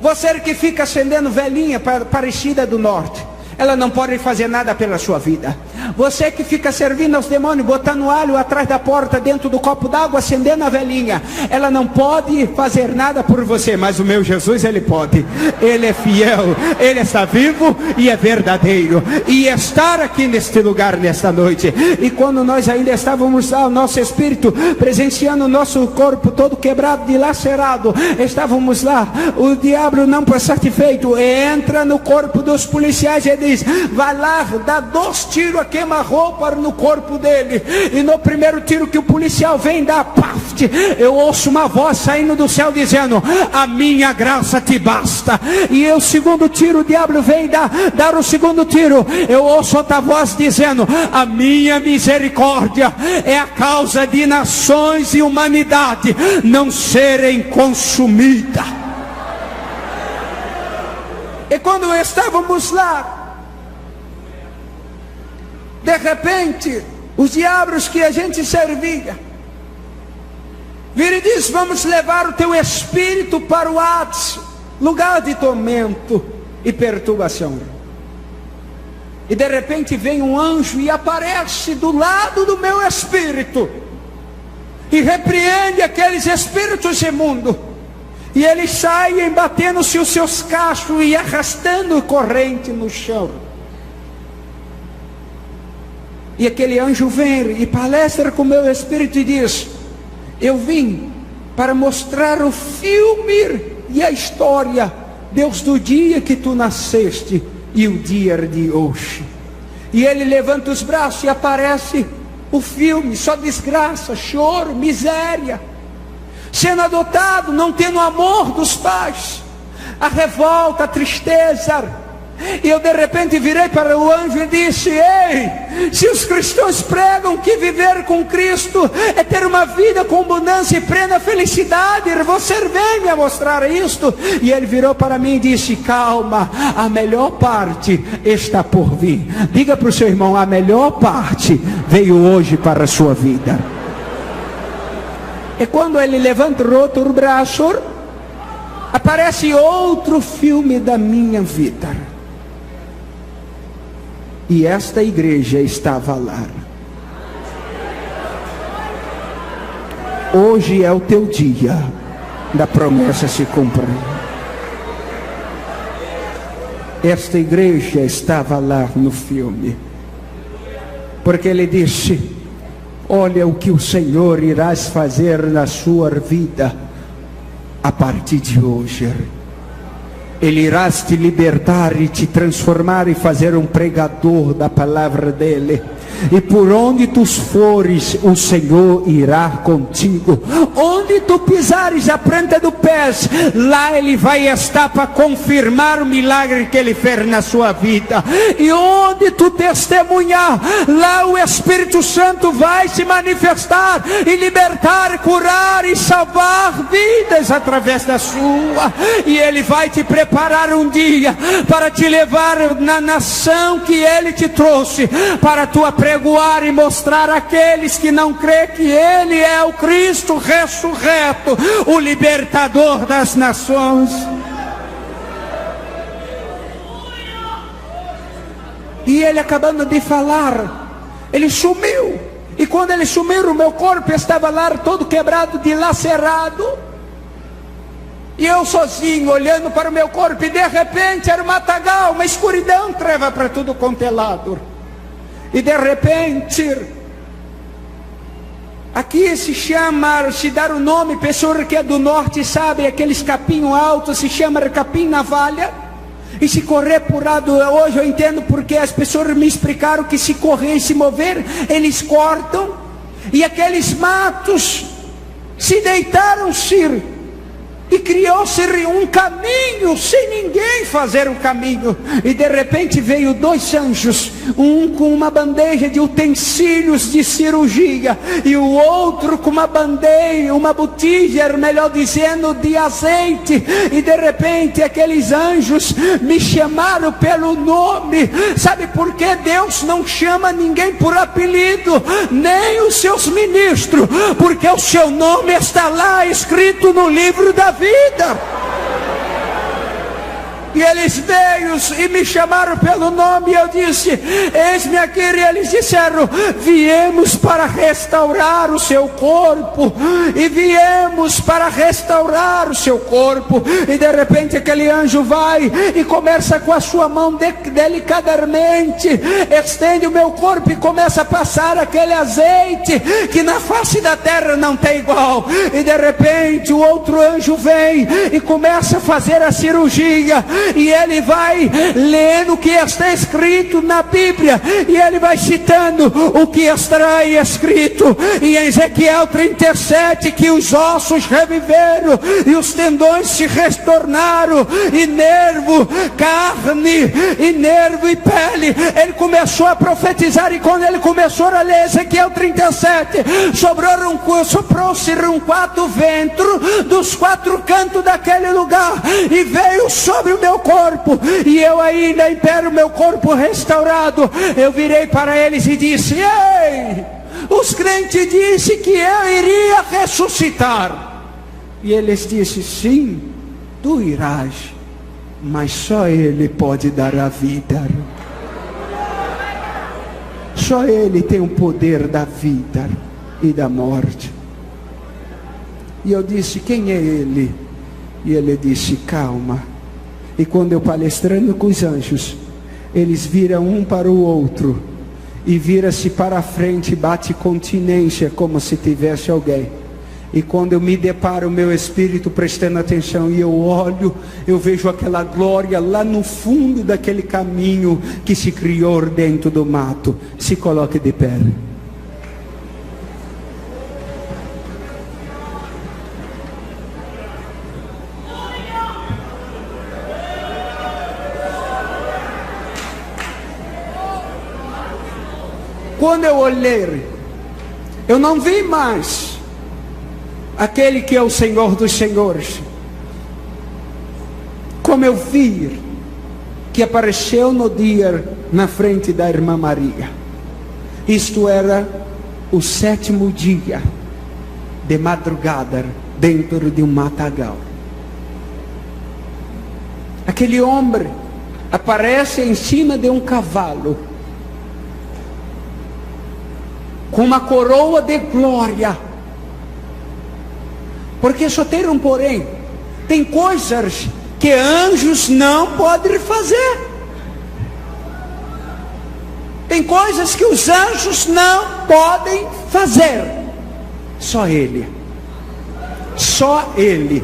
você que fica acendendo velhinha para Aparecida do Norte, ela não pode fazer nada pela sua vida. Você que fica servindo aos demônios, botando alho atrás da porta, dentro do copo d'água, acendendo a velhinha, ela não pode fazer nada por você. Mas o meu Jesus, Ele pode. Ele é fiel, Ele está vivo e é verdadeiro, e estar aqui neste lugar nesta noite. E quando nós ainda estávamos lá, o nosso espírito presenciando o nosso corpo todo quebrado, dilacerado, estávamos lá, o diabo não por satisfeito, entra no corpo dos policiais e diz: vai lá, dá 2 tiros a queima-roupa no corpo dele. E no primeiro tiro que o policial vem dar, paf, eu ouço uma voz saindo do céu dizendo: a minha graça te basta. E o segundo tiro, o diabo vem dar o segundo tiro, eu ouço outra voz dizendo: a minha misericórdia é a causa de nações e humanidade não serem consumidas. E quando estávamos lá, de repente, os diabos que a gente servia vira e diz: vamos levar o teu espírito para o Hades, lugar de tormento e perturbação. E de repente vem um anjo e aparece do lado do meu espírito e repreende aqueles espíritos imundos, e eles saem batendo-se os seus cachos e arrastando corrente no chão. E aquele anjo vem e palestra com o meu espírito e diz: eu vim para mostrar o filme e a história, Deus, do dia que tu nasceste e o dia de hoje. E ele levanta os braços e aparece o filme: só desgraça, choro, miséria, sendo adotado, não tendo amor dos pais, a revolta, a tristeza. E eu de repente virei para o anjo e disse: ei, se os cristãos pregam que viver com Cristo é ter uma vida com abundância e plena felicidade, você vem me mostrar isto? E ele virou para mim e disse: calma, a melhor parte está por vir. Diga para o seu irmão: a melhor parte veio hoje para a sua vida. E quando ele levanta o outro braço, aparece outro filme da minha vida. E esta igreja estava lá. Hoje é o teu dia da promessa se cumprir. Esta igreja estava lá no filme, porque ele disse: olha o que o Senhor irás fazer na sua vida a partir de hoje. Ele irá te libertar e te transformar e fazer um pregador da palavra dele. e por onde tu fores, o Senhor irá contigo. Onde tu pisares a planta do pé, lá Ele vai estar para confirmar o milagre que Ele fez na sua vida. E onde tu testemunhar, lá o Espírito Santo vai se manifestar e libertar, curar e salvar vidas através da sua. E Ele vai te preparar um dia para te levar na nação que Ele te trouxe, para tu apregoar e mostrar àqueles que não crê que Ele é o Cristo ressurreto, o libertador das nações. E Ele, acabando de falar, Ele sumiu. E quando Ele sumiu, o meu corpo estava lá todo quebrado, dilacerado. E eu sozinho, olhando para o meu corpo, e de repente era um matagal, uma escuridão, treva para tudo quanto é lado. E de repente, aqui se chama, se dar o nome, pessoa que é do norte sabe, aqueles capinhos altos, se chama capim navalha. E se correr por lado, hoje eu entendo porque as pessoas me explicaram que se correr e se mover, eles cortam. E aqueles matos se deitaram-se. E criou-se um caminho, sem ninguém fazer um caminho. E de repente veio 2 anjos, um com uma bandeja de utensílios de cirurgia, e o outro com uma bandeja, uma botija, melhor dizendo, de azeite. E de repente aqueles anjos me chamaram pelo nome. Sabe por que Deus não chama ninguém por apelido, nem os seus ministros? Porque o seu nome está lá escrito no livro da vida. E eles veio e me chamaram pelo nome, e eu disse: eis-me aqui. E eles disseram: viemos para restaurar o seu corpo, e viemos para restaurar o seu corpo. E de repente aquele anjo vai e começa com a sua mão delicadamente, estende o meu corpo e começa a passar aquele azeite que na face da terra não tem igual. E de repente o outro anjo vem e começa a fazer a cirurgia. E ele vai lendo o que está escrito na Bíblia, e ele vai citando o que está escrito em Ezequiel 37, que os ossos reviveram e os tendões se retornaram, e nervo, carne, e nervo e pele. Ele começou a profetizar, e quando ele começou a ler Ezequiel 37, soprou-se um 4 ventos dos 4 cantos daquele lugar, e veio sobre o meu corpo, e eu ainda em pé, o meu corpo restaurado. Eu virei para eles e disse: ei, os crentes disseram que eu iria ressuscitar. E eles disseram: sim, tu irás, mas só Ele pode dar a vida. Só Ele tem o poder da vida e da morte. E eu disse: quem é Ele? E ele disse: calma. E quando eu palestrando com os anjos, eles viram um para o outro, e vira-se para a frente, bate continência, como se tivesse alguém. E quando eu me deparo, o meu espírito prestando atenção, e eu olho, eu vejo aquela glória lá no fundo daquele caminho que se criou dentro do mato. Se coloque de pé. Quando eu olhei, eu não vi mais aquele que é o Senhor dos Senhores, como eu vi que apareceu no dia na frente da irmã Maria. Isto era o 7º dia de madrugada, dentro de um matagal. Aquele homem aparece em cima de um cavalo, com uma coroa de glória. Porque só tem um porém: tem coisas que anjos não podem fazer. Tem coisas que os anjos não podem fazer. Só Ele. Só Ele.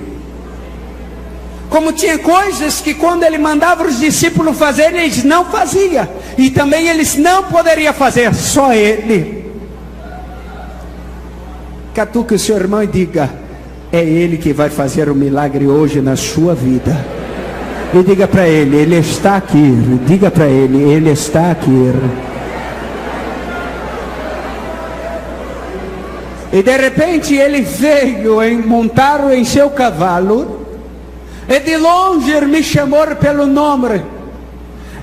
Como tinha coisas que quando ele mandava os discípulos fazer, eles não faziam. E também eles não poderiam fazer, só ele. Catuque o seu irmão e diga: é ele que vai fazer o milagre hoje na sua vida. E diga para ele: ele está aqui. Diga para ele está aqui. E de repente ele veio, montaram em seu cavalo, e de longe me chamou pelo nome,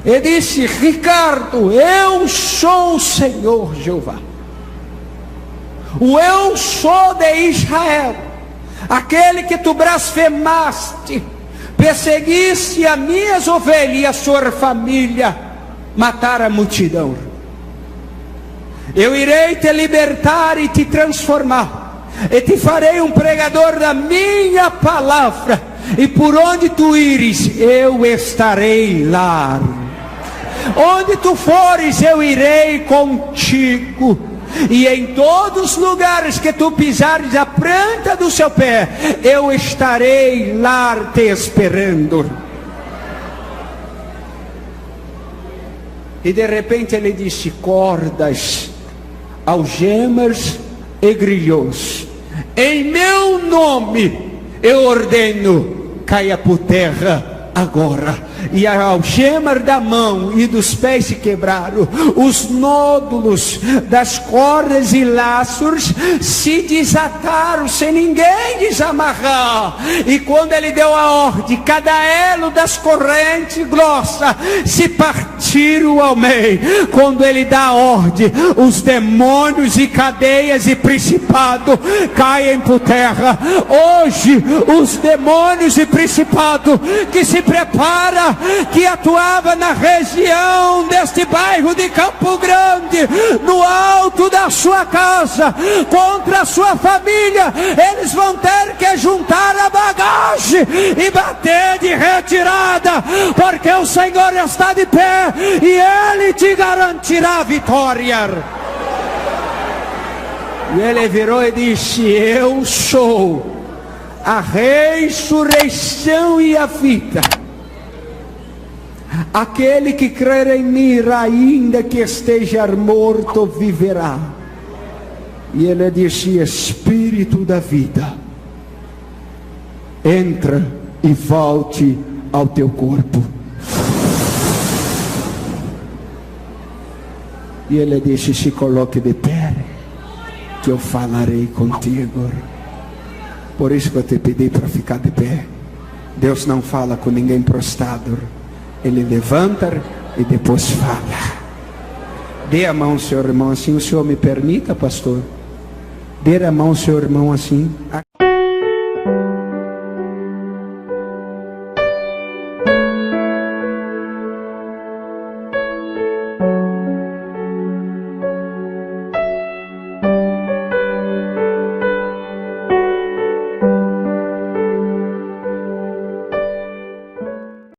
e disse: Ricardo, eu sou o Senhor Jeová, o eu sou de Israel, aquele que tu blasfemaste, perseguiste as minhas ovelhas e a sua família, matar a multidão. Eu irei te libertar e te transformar, e te farei um pregador da minha palavra, e por onde tu ires, eu estarei lá. Onde tu fores, eu irei contigo, e em todos os lugares que tu pisares a planta do seu pé, eu estarei lá te esperando. E de repente ele disse: cordas, algemas e grilhões, em meu nome eu ordeno, caia por terra agora. E a algema da mão e dos pés se quebraram, os nódulos das cordas e laços se desataram sem ninguém desamarrar. E quando ele deu a ordem, cada elo das correntes grossas se partiram ao meio. Quando ele dá a ordem, os demônios e cadeias e principados caem por terra. Hoje os demônios e principados que se preparam, que atuava na região deste bairro de Campo Grande, no alto da sua casa, contra a sua família, eles vão ter que juntar a bagagem e bater de retirada, porque o Senhor está de pé e Ele te garantirá a vitória. E ele virou e disse: eu sou a ressurreição e a vida. Aquele que crer em mim, ainda que esteja morto, viverá. E ele disse: Espírito da vida, entra e volte ao teu corpo. E ele disse: se coloque de pé, que eu falarei contigo. Por isso que eu te pedi para ficar de pé. Deus não fala com ninguém prostrado. Ele levanta e depois fala. Dê a mão ao seu irmão assim. O senhor me permita, pastor? Dê a mão ao seu irmão assim.